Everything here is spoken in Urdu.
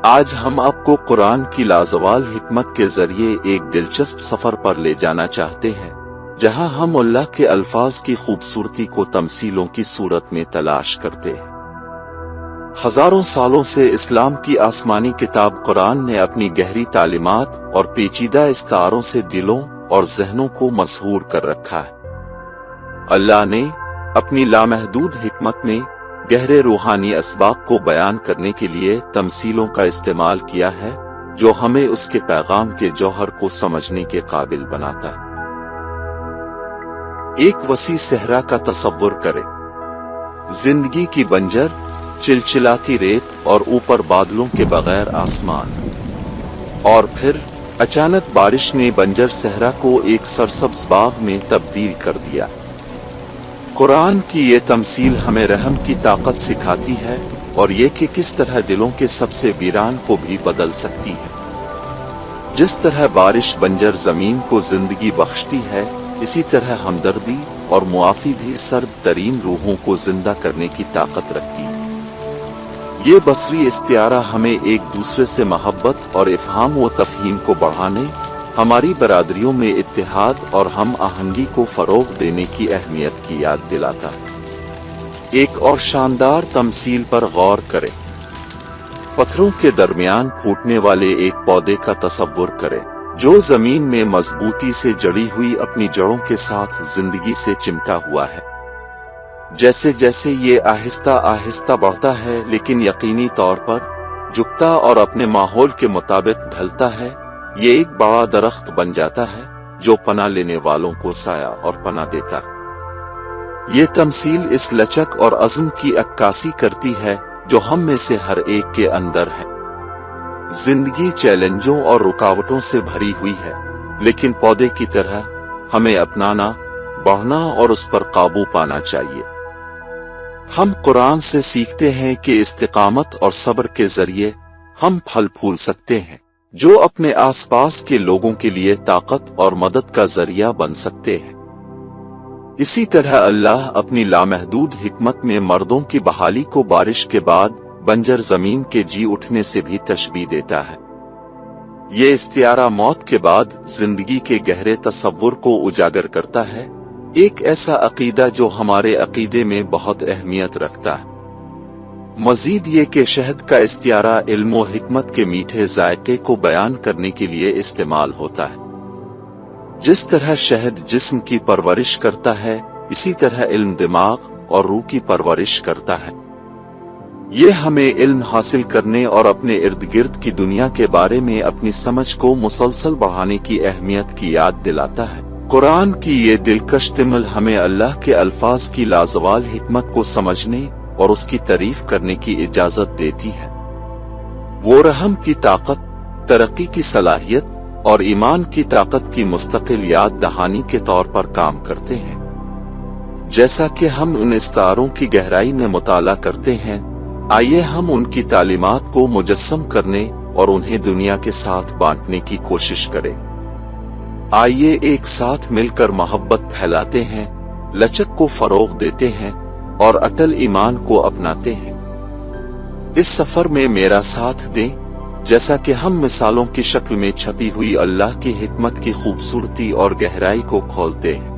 آج ہم آپ کو قرآن کی لازوال حکمت کے ذریعے ایک دلچسپ سفر پر لے جانا چاہتے ہیں، جہاں ہم اللہ کے الفاظ کی خوبصورتی کو تمثیلوں کی صورت میں تلاش کرتے ہیں۔ ہزاروں سالوں سے اسلام کی آسمانی کتاب قرآن نے اپنی گہری تعلیمات اور پیچیدہ استعاروں سے دلوں اور ذہنوں کو مسحور کر رکھا ہے۔ اللہ نے اپنی لامحدود حکمت میں گہرے روحانی اسباق کو بیان کرنے کے لیے تمثیلوں کا استعمال کیا ہے، جو ہمیں اس کے پیغام کے جوہر کو سمجھنے کے قابل بناتا ہے۔ ایک وسیع صحرا کا تصور کریں، زندگی کی بنجر، چلچلاتی ریت اور اوپر بادلوں کے بغیر آسمان، اور پھر اچانک بارش نے بنجر صحرا کو ایک سرسبز باغ میں تبدیل کر دیا۔ قرآن کی یہ تمثیل ہمیں رحم کی طاقت سکھاتی ہے، اور یہ کہ کس طرح دلوں کے سب سے ویران کو بھی بدل سکتی ہے۔ جس طرح بارش بنجر زمین کو زندگی بخشتی ہے، اسی طرح ہمدردی اور معافی بھی سرد ترین روحوں کو زندہ کرنے کی طاقت رکھتی ہے۔ یہ بصری استعارہ ہمیں ایک دوسرے سے محبت اور افہام و تفہیم کو بڑھانے، ہماری برادریوں میں اتحاد اور ہم آہنگی کو فروغ دینے کی اہمیت کی یاد دلاتا ہے۔ ایک اور شاندار تمثیل پر غور کریں، پتھروں کے درمیان پھوٹنے والے ایک پودے کا تصور کریں، جو زمین میں مضبوطی سے جڑی ہوئی اپنی جڑوں کے ساتھ زندگی سے چمٹا ہوا ہے۔ جیسے جیسے یہ آہستہ آہستہ بڑھتا ہے لیکن یقینی طور پر جھکتا اور اپنے ماحول کے مطابق ڈھلتا ہے، یہ ایک بڑا درخت بن جاتا ہے جو پناہ لینے والوں کو سایہ اور پناہ دیتا ہے۔ یہ تمثیل اس لچک اور عزم کی عکاسی کرتی ہے جو ہم میں سے ہر ایک کے اندر ہے۔ زندگی چیلنجوں اور رکاوٹوں سے بھری ہوئی ہے، لیکن پودے کی طرح ہمیں اپنانا، بڑھنا اور اس پر قابو پانا چاہیے۔ ہم قرآن سے سیکھتے ہیں کہ استقامت اور صبر کے ذریعے ہم پھل پھول سکتے ہیں، جو اپنے آس پاس کے لوگوں کے لیے طاقت اور مدد کا ذریعہ بن سکتے ہیں۔ اسی طرح اللہ اپنی لامحدود حکمت میں مردوں کی بحالی کو بارش کے بعد بنجر زمین کے جی اٹھنے سے بھی تشبیہ دیتا ہے۔ یہ استعارہ موت کے بعد زندگی کے گہرے تصور کو اجاگر کرتا ہے، ایک ایسا عقیدہ جو ہمارے عقیدے میں بہت اہمیت رکھتا ہے۔ مزید یہ کہ شہد کا استعارہ علم و حکمت کے میٹھے ذائقے کو بیان کرنے کے لیے استعمال ہوتا ہے۔ جس طرح شہد جسم کی پرورش کرتا ہے، اسی طرح علم دماغ اور روح کی پرورش کرتا ہے۔ یہ ہمیں علم حاصل کرنے اور اپنے ارد گرد کی دنیا کے بارے میں اپنی سمجھ کو مسلسل بڑھانے کی اہمیت کی یاد دلاتا ہے۔ قرآن کی یہ دلکش تمل ہمیں اللہ کے الفاظ کی لازوال حکمت کو سمجھنے اور اس کی تعریف کرنے کی اجازت دیتی ہے۔ وہ رحم کی طاقت، ترقی کی صلاحیت اور ایمان کی طاقت کی مستقل یاد دہانی کے طور پر کام کرتے ہیں۔ جیسا کہ ہم ان استعاروں کی گہرائی میں مطالعہ کرتے ہیں، آئیے ہم ان کی تعلیمات کو مجسم کرنے اور انہیں دنیا کے ساتھ بانٹنے کی کوشش کریں۔ آئیے ایک ساتھ مل کر محبت پھیلاتے ہیں، لچک کو فروغ دیتے ہیں اور اٹل ایمان کو اپناتے ہیں۔ اس سفر میں میرا ساتھ دیں، جیسا کہ ہم مثالوں کی شکل میں چھپی ہوئی اللہ کی حکمت کی خوبصورتی اور گہرائی کو کھولتے ہیں۔